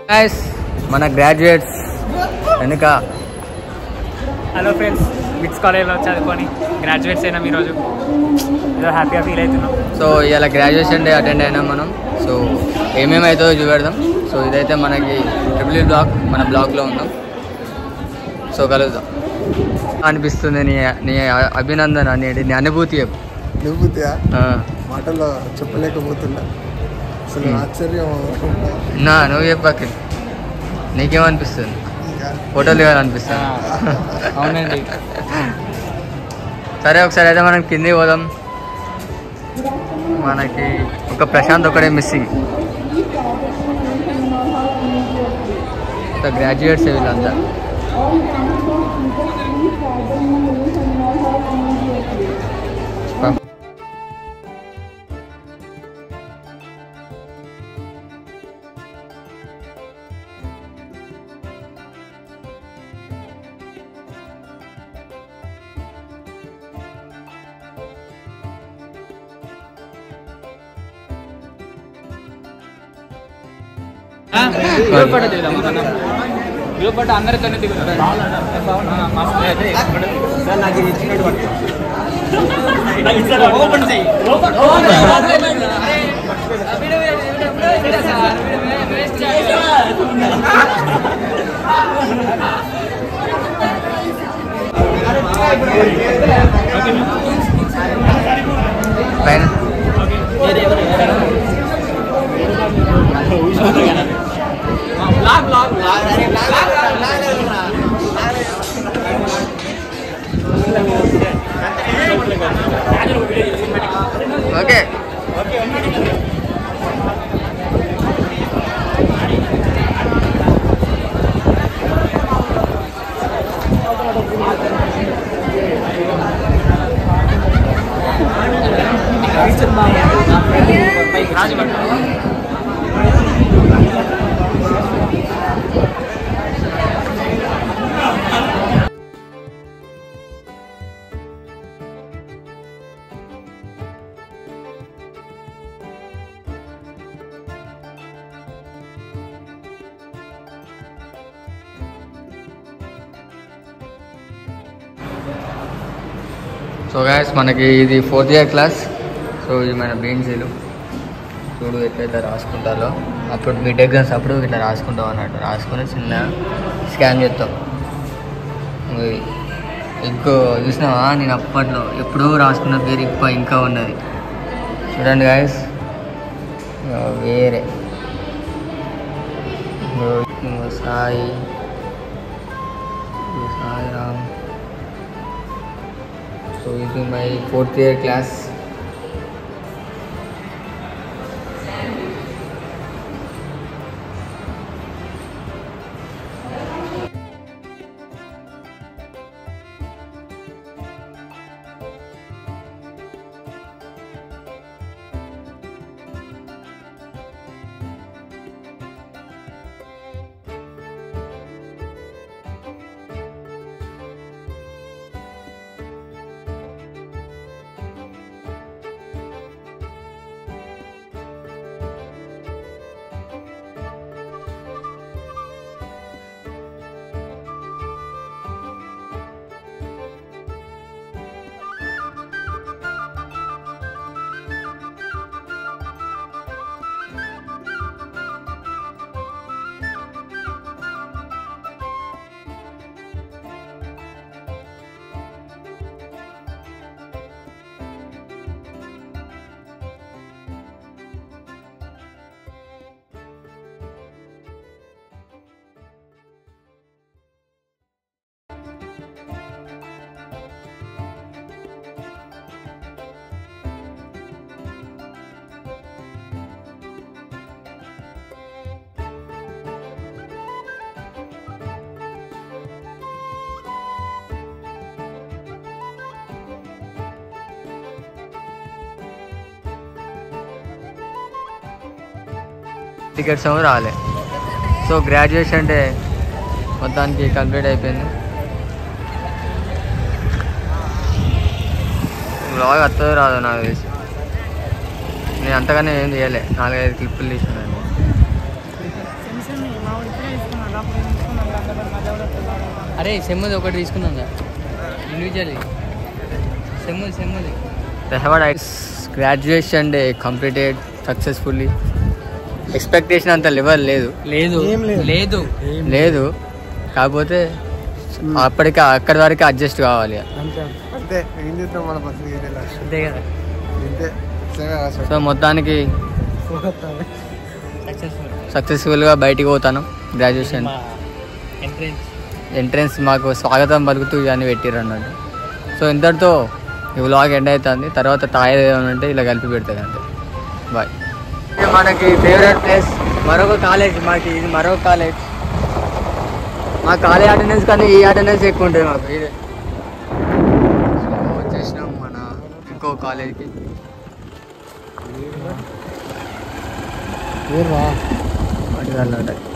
Guys మన graduates వెనుక. Hello friends, మిట్స్ కాలేజ్లో చదువుకొని గ్రాడ్యుయేట్స్ అయినాం ఈరోజు. ఏదో హ్యాపీగా ఫీల్ అవుతున్నాం. సో ఇలా గ్రాడ్యుయేషన్ డే అటెండ్ అయినాం మనం. సో ఏమేమవుతుందో చూపెడదాం. సో ఇదైతే మనకి ట్రిపుల్ బ్లాక్, మన బ్లాక్లో ఉన్నాం. సో కలుద్దాం. అనిపిస్తుంది నీ అభినందన అనేది, నీ అనుభూతి అనుభూతియా మాటల్లో చెప్పలేకపోతున్నా. అసలు ఆశ్చర్యం. నువ్వు చెప్పాక నీకేమనిపిస్తుంది? ఫోటోలు దిగాలనిపిస్తుంది. అవునండి. సరే ఒకసారి అయితే మనం కిందికి పోదాం. మనకి ఒక ప్రశాంత్ ఒకడే మిస్సింగ్. గ్రాడ్యుయేట్స్ వీళ్ళంతా. గ్రూప్ ఫోటో అందరితోనే దిగుతారు. ఓపెన్ చెయ్యి. పైన ఓకే. సో గైస్ మనకి ఇది 4th ఇయర్ క్లాస్. సో ఇది మన బీఎన్సీలు. చూడు ఎట్లయితే రాసుకుంటారో. అప్పుడు మిడ్ ఎగ్జామ్స్ అప్పుడు ఇట్లా రాసుకుంటాం అన్నట్టు. రాసుకొని చిన్న స్కాన్ చేస్తాం. ఇంకో చూసినావా, నేను అప్పట్లో ఎప్పుడో రాసుకున్న పేరు ఇంకా ఉన్నది. చూడండి గైస్, వేరే Sai Ram. So this is my 4th year class. Tickets ఏమో రాలే. సో గ్రాడ్యుయేషన్ డే మొత్తానికి కంప్లీట్ అయిపోయింది. బ్లాగ్ వస్తుందో రాదో నాకు తెలిసి. నేను అంతగానే ఏం చేయలే, 4-5 క్లిప్పులు తీసినాను. అరే సెమ్ముది ఒకటి తీసుకున్నాం కదా ఇండివిజువల్లీ సెమ్ముది graduation day completed successfully. Expectation అంత లెవెల్ లేదు లేదు లేదు కాకపోతే అప్పటికి అక్కడి వరకు అడ్జస్ట్ కావాలి. అంతే ఏం చేద్దాం మన పరిస్థితి అంతే కదా. ఇంతే సో మొత్తానికి సక్సెస్ఫుల్గా బయటికి పోతాను. గ్రాడ్యుయేషన్ ఎంట్రెన్స్ మాకు స్వాగతం పలుకుతూ ఇవన్నీ పెట్టిర్రు అన్నట్టు. సో ఇంతటితో ఈ వ్లాగ్ ఎండ్ అవుతుంది. తర్వాత తాయేది ఏమైనా ఉంటే ఇలా కలిపి పెడుతుంది అంతే. బాయ్. మనకి ఫేవరెట్ ప్లేస్ మరొక కాలేజ్. మాకు ఇది మరొక కాలేజ్. మా కాలేజ్ అటెండెన్స్ కానీ ఈ అటెండెన్స్ ఎక్కువ ఉంటుంది మాకు. ఇదే వచ్చేసినాం మన ఇంకో కాలేజ్కి. అటు